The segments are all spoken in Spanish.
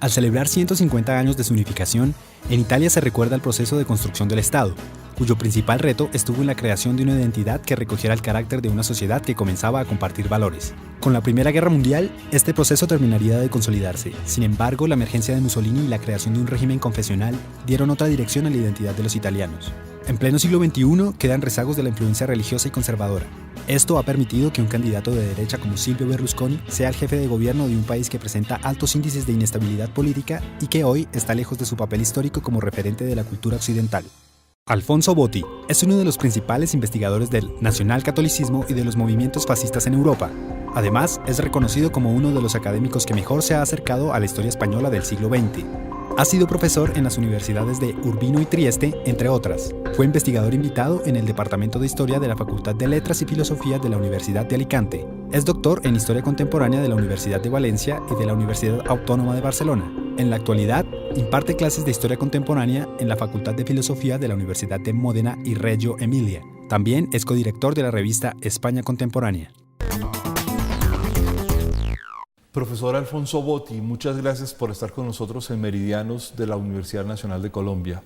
Al celebrar 150 años de su unificación, en Italia se recuerda el proceso de construcción del Estado, cuyo principal reto estuvo en la creación de una identidad que recogiera el carácter de una sociedad que comenzaba a compartir valores. Con la Primera Guerra Mundial, este proceso terminaría de consolidarse. Sin embargo, la emergencia de Mussolini y la creación de un régimen confesional dieron otra dirección a la identidad de los italianos. En pleno siglo XXI quedan rezagos de la influencia religiosa y conservadora. Esto ha permitido que un candidato de derecha como Silvio Berlusconi sea el jefe de gobierno de un país que presenta altos índices de inestabilidad política y que hoy está lejos de su papel histórico como referente de la cultura occidental. Alfonso Botti es uno de los principales investigadores del nacionalcatolicismo y de los movimientos fascistas en Europa. Además, es reconocido como uno de los académicos que mejor se ha acercado a la historia española del siglo XX. Ha sido profesor en las universidades de Urbino y Trieste, entre otras. Fue investigador invitado en el Departamento de Historia de la Facultad de Letras y Filosofía de la Universidad de Alicante. Es doctor en Historia Contemporánea de la Universidad de Valencia y de la Universidad Autónoma de Barcelona. En la actualidad, imparte clases de Historia Contemporánea en la Facultad de Filosofía de la Universidad de Módena y Reggio Emilia. También es codirector de la revista España Contemporánea. Profesor Alfonso Botti, muchas gracias por estar con nosotros en Meridianos de la Universidad Nacional de Colombia.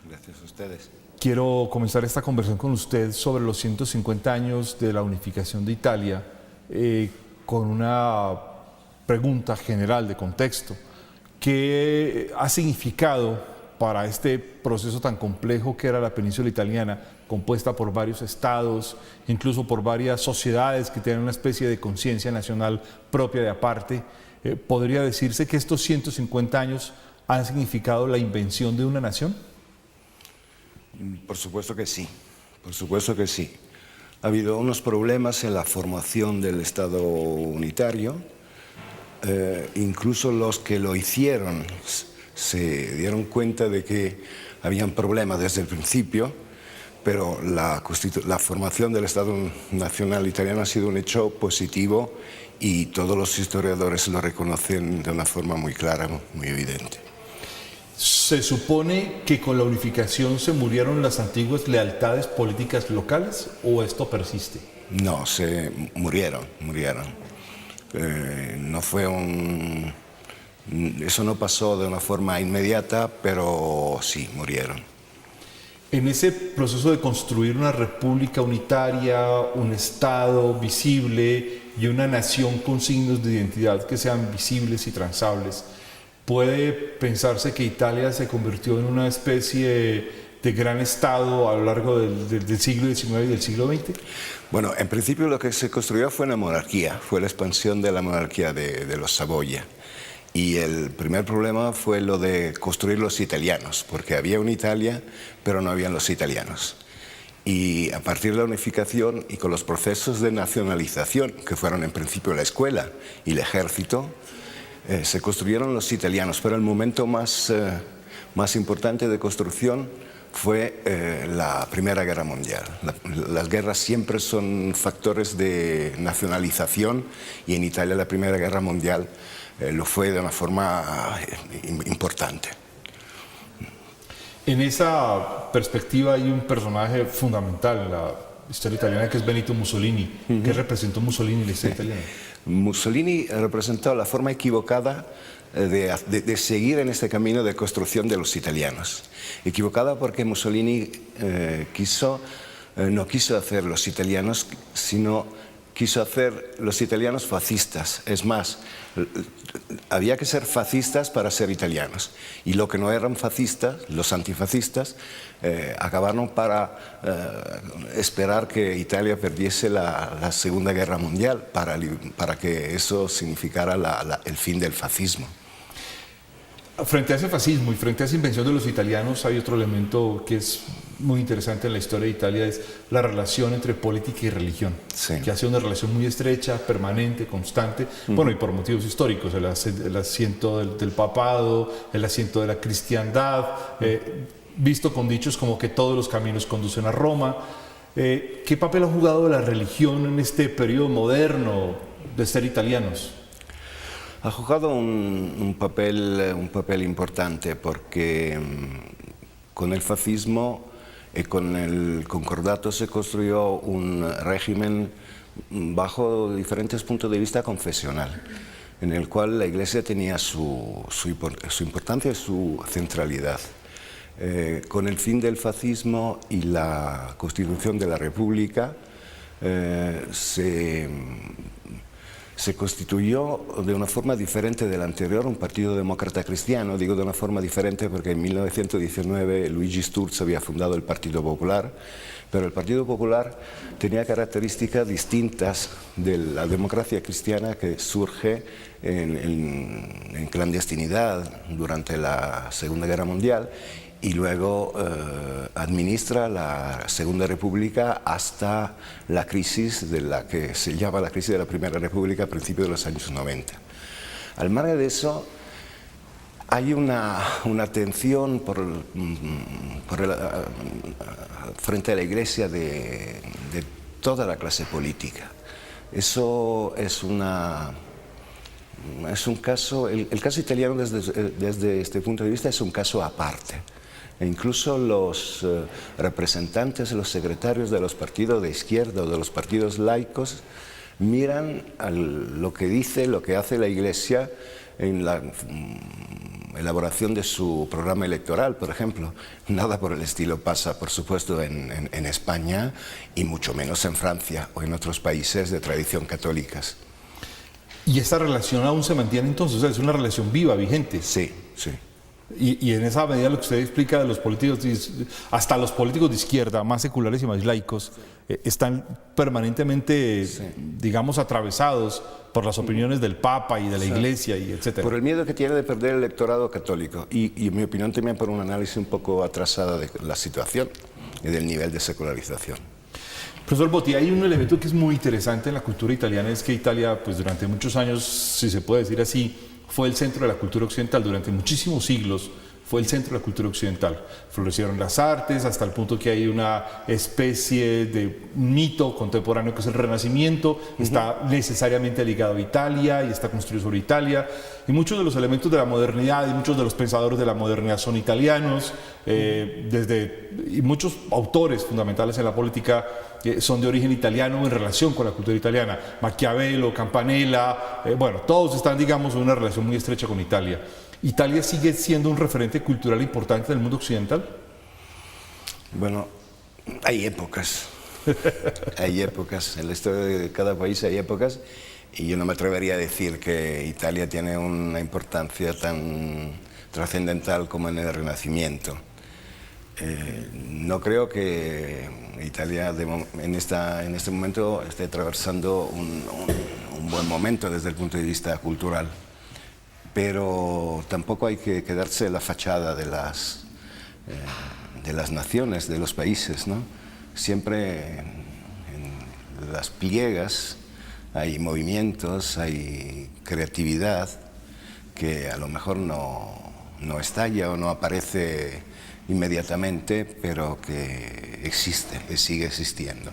Gracias a ustedes. Quiero comenzar esta conversación con usted sobre los 150 años de la unificación de Italia con una pregunta general de contexto. ¿Qué ha significado para este proceso tan complejo que era la península italiana, compuesta por varios estados, incluso por varias sociedades que tienen una especie de conciencia nacional propia de aparte? ¿Podría decirse que estos 150 años han significado la invención de una nación? Por supuesto que sí, por supuesto que sí. Ha habido unos problemas en la formación del Estado unitario. Incluso los que lo hicieron se dieron cuenta de que habían problemas desde el principio, pero la formación del Estado Nacional Italiano ha sido un hecho positivo y todos los historiadores lo reconocen de una forma muy clara, muy evidente. ¿Se supone que con la unificación se murieron las antiguas lealtades políticas locales o esto persiste? No, murieron. No fue eso no pasó de una forma inmediata, pero sí, murieron. En ese proceso de construir una república unitaria, un Estado visible y una nación con signos de identidad que sean visibles y transables, ¿puede pensarse que Italia se convirtió en una especie de gran Estado a lo largo del siglo XIX y del siglo XX? Bueno, en principio lo que se construyó fue una monarquía, fue la expansión de la monarquía de los Saboya. Y el primer problema fue lo de construir los italianos, porque había una Italia, pero no habían los italianos. Y a partir de la unificación y con los procesos de nacionalización, que fueron en principio la escuela y el ejército, se construyeron los italianos, pero el momento más importante de construcción fue la Primera Guerra Mundial. Las guerras siempre son factores de nacionalización y en Italia la Primera Guerra Mundial lo fue de una forma importante. En esa perspectiva hay un personaje fundamental en la historia italiana que es Benito Mussolini. ¿Qué representó Mussolini en la historia italiana? Mussolini representó la forma equivocada de seguir en este camino de construcción de los italianos. Equivocada porque Mussolini no quiso hacer los italianos, sino quiso hacer los italianos fascistas. Es más, había que ser fascistas para ser italianos. Y lo que no eran fascistas, los antifascistas, acabaron para esperar que Italia perdiese la Segunda Guerra Mundial para que eso significara el fin del fascismo. Frente a ese fascismo y frente a esa invención de los italianos hay otro elemento que es muy interesante en la historia de Italia, es la relación entre política y religión, sí, que ha sido una relación muy estrecha, permanente, constante, bueno, y por motivos históricos, el asiento del papado, el asiento de la cristiandad, visto con dichos como que todos los caminos conducen a Roma. ¿Qué papel ha jugado la religión en este periodo moderno de ser italianos? Ha jugado un papel importante porque con el fascismo Con el concordato se construyó un régimen bajo diferentes puntos de vista confesional, en el cual la Iglesia tenía su importancia y su centralidad. Con el fin del fascismo y la constitución de la República, se constituyó de una forma diferente de la anterior un partido demócrata cristiano. Digo de una forma diferente porque en 1919 Luigi Sturzo había fundado el Partido Popular, pero el Partido Popular tenía características distintas de la democracia cristiana que surge en clandestinidad durante la Segunda Guerra Mundial y luego administra la Segunda República hasta la crisis de la que se llama la crisis de la Primera República a principios de los años 90. Al margen de eso, hay una tensión frente a la Iglesia de toda la clase política. Eso es un caso, el caso italiano desde este punto de vista es un caso aparte. E incluso los representantes, los secretarios de los partidos de izquierda o de los partidos laicos miran lo que dice, lo que hace la Iglesia en la elaboración de su programa electoral, por ejemplo. Nada por el estilo pasa, por supuesto, en España y mucho menos en Francia o en otros países de tradición católicas. ¿Y esta relación aún se mantiene entonces? O sea, es una relación viva, vigente. Sí, sí. Y en esa medida lo que usted explica de los políticos, hasta los políticos de izquierda, más seculares y más laicos, están permanentemente, digamos, atravesados por las opiniones del Papa y de la Iglesia, y etcétera. Por el miedo que tiene de perder el electorado católico y en mi opinión también por un análisis un poco atrasada de la situación y del nivel de secularización. Profesor Botti, hay un elemento que es muy interesante en la cultura italiana, es que Italia, pues durante muchos años, si se puede decir así, fue el centro de la cultura occidental. Durante muchísimos siglos fue el centro de la cultura occidental. Florecieron las artes hasta el punto que hay una especie de mito contemporáneo que es el Renacimiento. Está necesariamente ligado a Italia y está construido sobre Italia. Y muchos de los elementos de la modernidad y muchos de los pensadores de la modernidad son italianos. Y muchos autores fundamentales en la política son de origen italiano en relación con la cultura italiana. Maquiavelo, Campanella, bueno, todos están, digamos, en una relación muy estrecha con Italia. ¿Italia sigue siendo un referente cultural importante en el mundo occidental? Bueno, hay épocas. Hay épocas. En la historia de cada país hay épocas. Y yo no me atrevería a decir que Italia tiene una importancia tan trascendental como en el Renacimiento. No creo que Italia en este momento esté atravesando un buen momento desde el punto de vista cultural, pero tampoco hay que quedarse en la fachada de las naciones, de los países, ¿no? Siempre en las pliegas hay movimientos, hay creatividad que a lo mejor no estalla o no aparece inmediatamente, pero que existe, que sigue existiendo.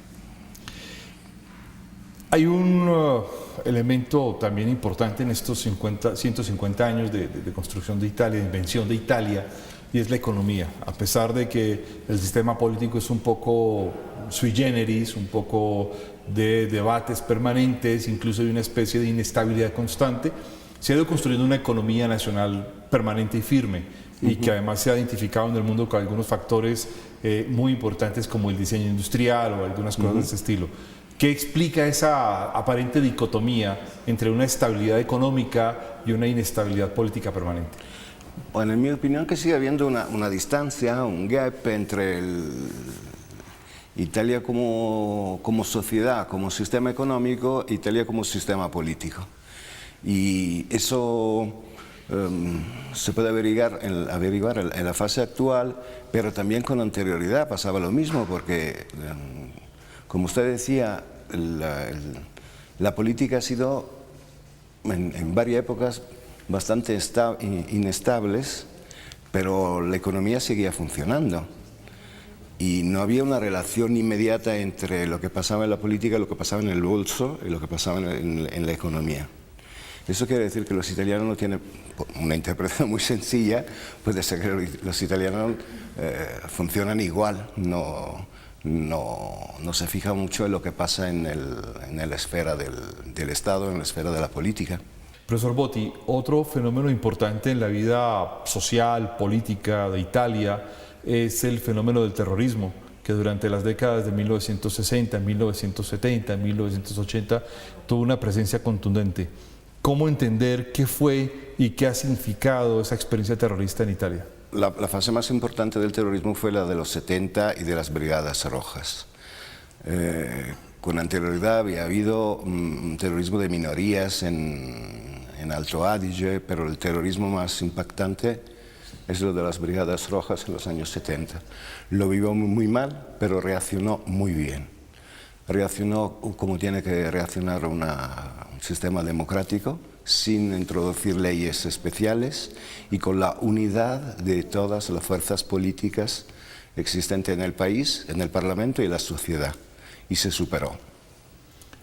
Hay un elemento también importante en estos 150 años de construcción de Italia, de invención de Italia, y es la economía. A pesar de que el sistema político es un poco sui generis, un poco de debates permanentes, incluso de una especie de inestabilidad constante, se ha ido construyendo una economía nacional permanente y firme, y que además se ha identificado en el mundo con algunos factores muy importantes como el diseño industrial o algunas cosas de ese estilo. ¿Qué explica esa aparente dicotomía entre una estabilidad económica y una inestabilidad política permanente? Bueno, en mi opinión que sigue habiendo una distancia, un gap entre Italia como sociedad, como sistema económico, e Italia como sistema político. Y eso se puede averiguar en la fase actual, pero también con anterioridad pasaba lo mismo, porque, como usted decía, la política ha sido en varias épocas bastante inestables, pero la economía seguía funcionando. Y no había una relación inmediata entre lo que pasaba en la política, lo que pasaba en el bolso y lo que pasaba en la economía. Eso quiere decir que los italianos no tienen, una interpretación muy sencilla, puede ser que los italianos funcionan igual, no se fija mucho en lo que pasa en la esfera del Estado, en la esfera de la política. Profesor Botti, otro fenómeno importante en la vida social, política de Italia es el fenómeno del terrorismo, que durante las décadas de 1960, 1970, 1980 tuvo una presencia contundente. ¿Cómo entender qué fue y qué ha significado esa experiencia terrorista en Italia? La fase más importante del terrorismo fue la de los 70 y de las Brigadas Rojas. Con anterioridad había habido un terrorismo de minorías en Alto Adige, pero el terrorismo más impactante es lo de las Brigadas Rojas en los años 70. Lo vivió muy mal, pero reaccionó muy bien. Reaccionó como tiene que reaccionar un sistema democrático, sin introducir leyes especiales y con la unidad de todas las fuerzas políticas existentes en el país, en el Parlamento y en la sociedad. Y se superó.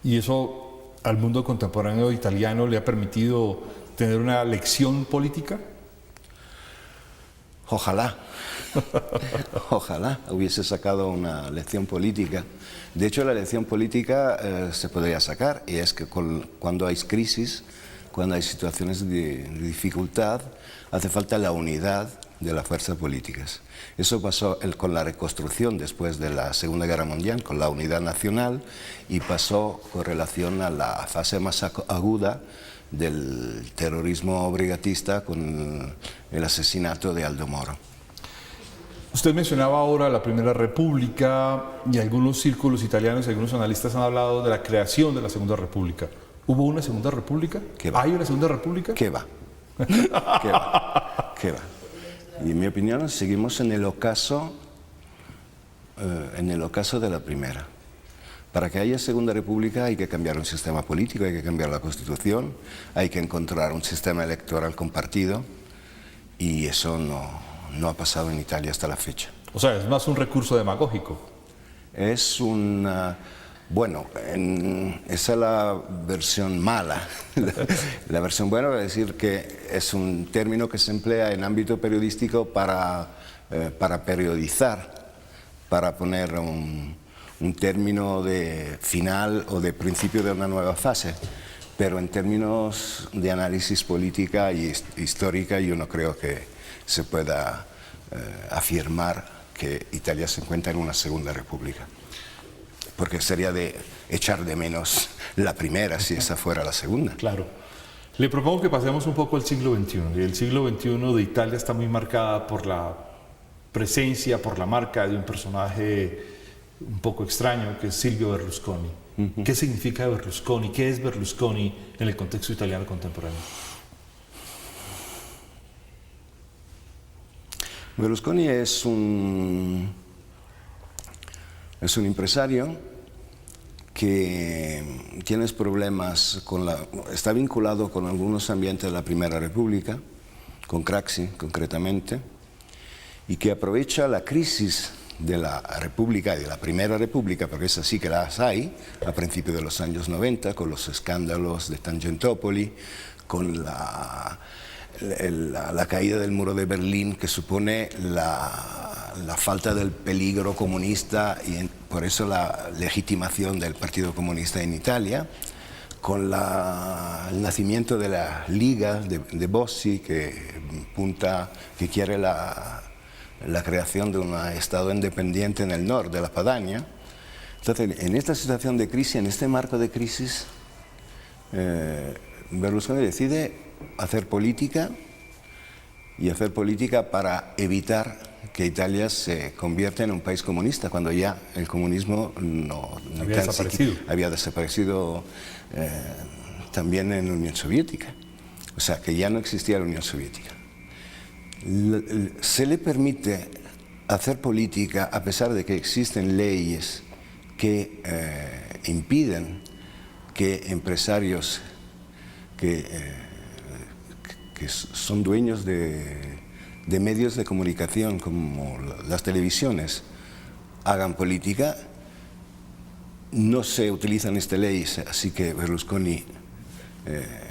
¿Y eso al mundo contemporáneo italiano le ha permitido tener una lección política? Ojalá, ojalá hubiese sacado una lección política. De hecho, la lección política se podría sacar, y es que cuando hay crisis, cuando hay situaciones de dificultad, hace falta la unidad de las fuerzas políticas. Eso pasó con la reconstrucción después de la Segunda Guerra Mundial, con la unidad nacional, y pasó con relación a la fase más aguda del terrorismo brigatista con el asesinato de Aldo Moro. Usted mencionaba ahora la Primera República y algunos círculos italianos y algunos analistas han hablado de la creación de la Segunda República. ¿Hubo una Segunda República? ¿Qué va? ¿Hay una Segunda República? ¿Qué va? ¿Qué va? ¿Qué va? Y en mi opinión seguimos en el ocaso de la Primera. Para que haya Segunda República hay que cambiar un sistema político, hay que cambiar la Constitución, hay que encontrar un sistema electoral compartido, y eso no ha pasado en Italia hasta la fecha. O sea, es más un recurso demagógico. Es bueno, esa es la versión mala. La versión buena es decir que es un término que se emplea en ámbito periodístico para periodizar, para poner un término de final o de principio de una nueva fase, pero en términos de análisis política y histórica yo no creo que se pueda afirmar que Italia se encuentra en una Segunda República, porque sería de echar de menos la primera si esa fuera la segunda. Claro. Le propongo que pasemos un poco al siglo XXI, y el siglo XXI de Italia está muy marcada por la presencia, por la marca de un personaje un poco extraño, que es Silvio Berlusconi. ¿Qué significa Berlusconi? ¿Qué es Berlusconi en el contexto italiano contemporáneo? Berlusconi es un empresario que tiene problemas está vinculado con algunos ambientes de la Primera República, con Craxi concretamente, y que aprovecha la crisis de la República y de la Primera República, porque es así que las hay, a principios de los años 90, con los escándalos de Tangentopoli, con la caída del muro de Berlín, que supone la falta del peligro comunista y por eso la legitimación del Partido Comunista en Italia, con el nacimiento de la Liga de Bossi, que quiere la creación de un Estado independiente en el norte de la Padania. Entonces, en esta situación de crisis, en este marco de crisis, Berlusconi decide hacer política, y hacer política para evitar que Italia se convierta en un país comunista, cuando ya el comunismo había desaparecido también en la Unión Soviética. O sea, que ya no existía la Unión Soviética. Se le permite hacer política a pesar de que existen leyes que impiden que empresarios que son dueños de medios de comunicación como las televisiones hagan política. No se utilizan estas leyes, así que Berlusconi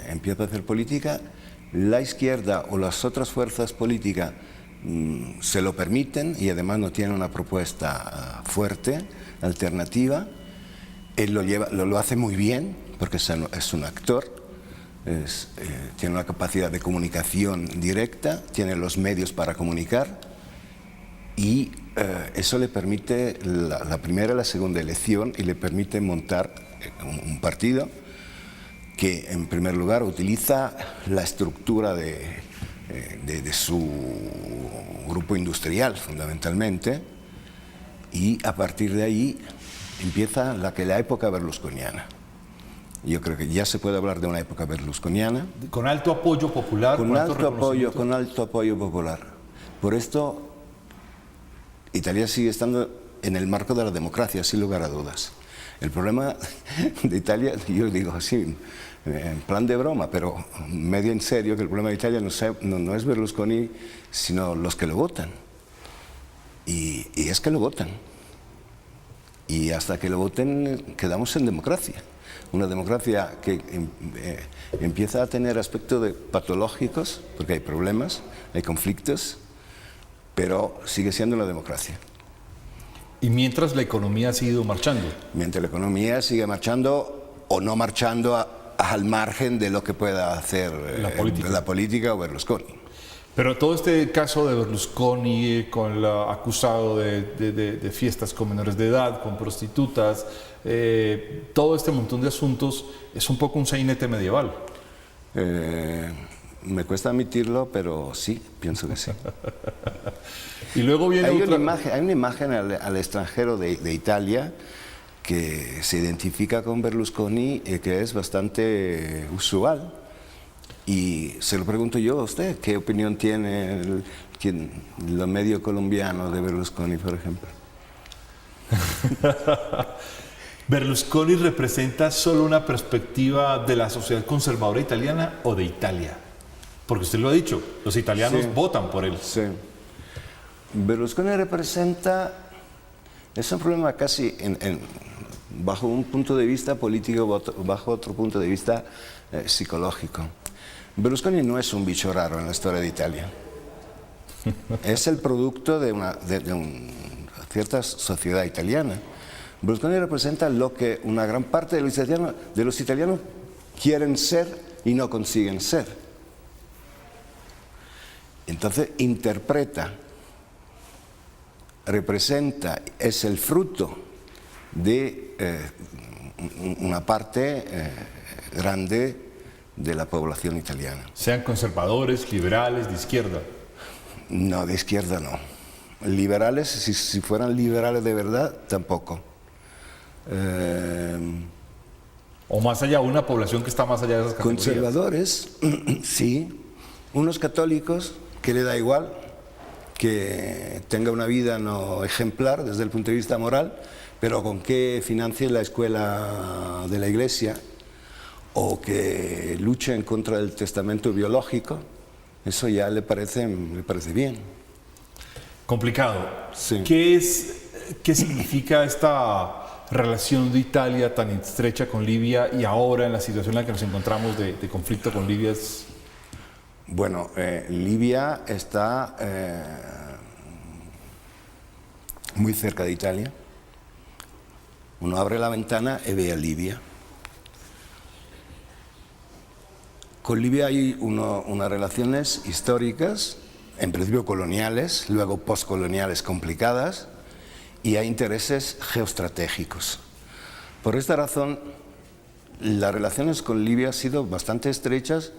empieza a hacer política, la izquierda o las otras fuerzas políticas se lo permiten y además no tienen una propuesta fuerte, alternativa. Él lo hace muy bien porque es un actor, tiene una capacidad de comunicación directa, tiene los medios para comunicar y eso le permite la primera y la segunda elección y le permite montar un partido que en primer lugar utiliza la estructura de su grupo industrial fundamentalmente y a partir de ahí empieza la época berlusconiana. Yo creo que ya se puede hablar de una época berlusconiana. Con alto apoyo popular. Con alto apoyo popular. Por esto Italia sigue estando en el marco de la democracia, sin lugar a dudas. El problema de Italia, yo digo así, en plan de broma, pero medio en serio, que el problema de Italia no es Berlusconi, sino los que lo votan. Y es que lo votan. Y hasta que lo voten quedamos en democracia. Una democracia que empieza a tener aspectos patológicos, porque hay problemas, hay conflictos, pero sigue siendo una democracia. Y mientras la economía ha seguido marchando. Mientras la economía sigue marchando o no marchando al margen de lo que pueda hacer la política o Berlusconi. Pero todo este caso de Berlusconi con el acusado de fiestas con menores de edad, con prostitutas, todo este montón de asuntos es un poco un sainete medieval. Me cuesta admitirlo, pero sí, pienso que sí. Y luego viene hay una imagen al extranjero de Italia que se identifica con Berlusconi que es bastante usual. Y se lo pregunto yo a usted, ¿qué opinión tiene los medios colombianos de Berlusconi, por ejemplo? ¿Berlusconi representa solo una perspectiva de la sociedad conservadora italiana o de Italia? Porque usted lo ha dicho, los italianos votan por él. Sí. Berlusconi representa, es un problema casi bajo un punto de vista político, bajo otro punto de vista psicológico. Berlusconi no es un bicho raro en la historia de Italia. Es el producto de una cierta sociedad italiana. Berlusconi representa lo que una gran parte de los italianos quieren ser y no consiguen ser. Entonces interpreta, representa, es el fruto de una parte grande de la población italiana. ¿Sean conservadores, liberales, de izquierda? No, de izquierda no. Liberales, si fueran liberales de verdad, tampoco. O más allá, una población que está más allá de esas categorías. Conservadores, sí. Unos católicos que le da igual que tenga una vida no ejemplar desde el punto de vista moral, pero con que financie la escuela de la Iglesia o que luche en contra del testamento biológico, eso ya le parece bien. Complicado. Sí. ¿Qué significa esta relación de Italia tan estrecha con Libia y ahora en la situación en la que nos encontramos de conflicto con Libia? Bueno, Libia está muy cerca de Italia. Uno abre la ventana y ve a Libia. Con Libia hay unas relaciones históricas, en principio coloniales, luego postcoloniales complicadas, y hay intereses geoestratégicos. Por esta razón, las relaciones con Libia han sido bastante estrechas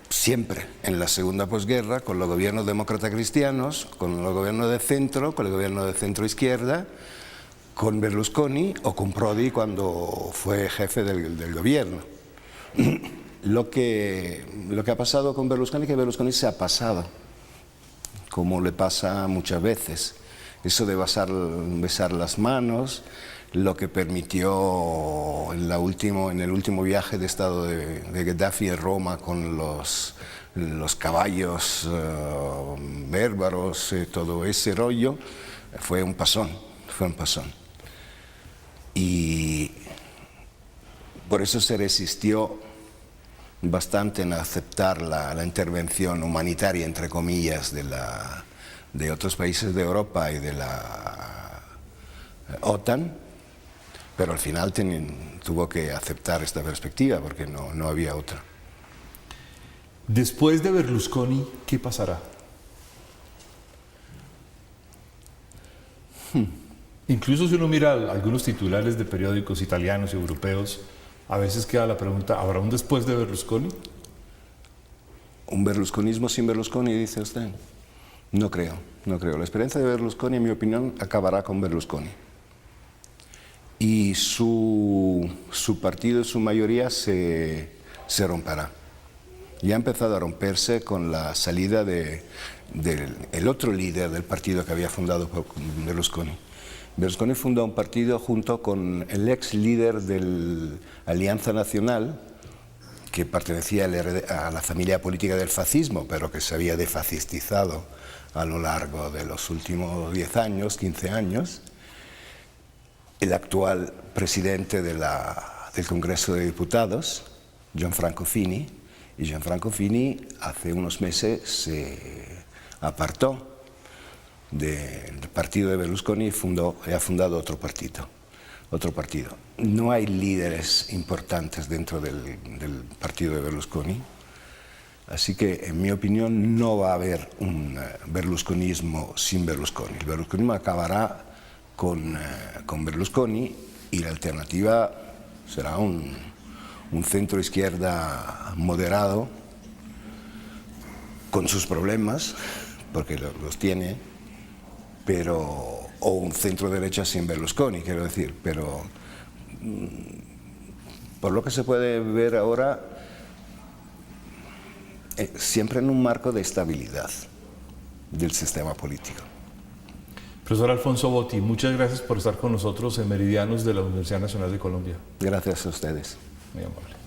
siempre, en la segunda posguerra, con los gobiernos demócratas cristianos, con los gobiernos de centro, con el gobierno de centro-izquierda, con Berlusconi o con Prodi cuando fue jefe del gobierno. Lo que ha pasado con Berlusconi es que Berlusconi se ha pasado, como le pasa muchas veces. Eso de besar las manos, lo que permitió en el último viaje de estado de Gheddafi en Roma con los caballos bárbaros, todo ese rollo, fue un pasón. Y por eso se resistió bastante en aceptar la intervención humanitaria, entre comillas, de otros países de Europa y de la OTAN, pero al final tuvo que aceptar esta perspectiva porque no había otra. Después de Berlusconi, ¿qué pasará? Incluso si uno mira algunos titulares de periódicos italianos y europeos, a veces queda la pregunta, ¿habrá un después de Berlusconi? ¿Un berlusconismo sin Berlusconi, dice usted? No creo. La experiencia de Berlusconi, en mi opinión, acabará con Berlusconi. Y su partido, su mayoría, se romperá. Ya ha empezado a romperse con la salida del otro líder del partido que había fundado Berlusconi. Berlusconi fundó un partido junto con el ex líder de la Alianza Nacional, que pertenecía a la familia política del fascismo, pero que se había defascistizado a lo largo de los últimos 10 años, 15 años. El actual presidente del Congreso de Diputados, Gianfranco Fini, y Gianfranco Fini hace unos meses se apartó del partido de Berlusconi y ha fundado otro partido. No hay líderes importantes dentro del partido de Berlusconi, así que en mi opinión no va a haber un berlusconismo sin Berlusconi. El berlusconismo acabará con Berlusconi y la alternativa será un centro izquierda moderado con sus problemas, porque los tiene, o un centro derecha sin Berlusconi, quiero decir, pero por lo que se puede ver ahora, siempre en un marco de estabilidad del sistema político. Profesor Alfonso Botti, muchas gracias por estar con nosotros en Meridianos de la Universidad Nacional de Colombia. Gracias a ustedes. Muy amable.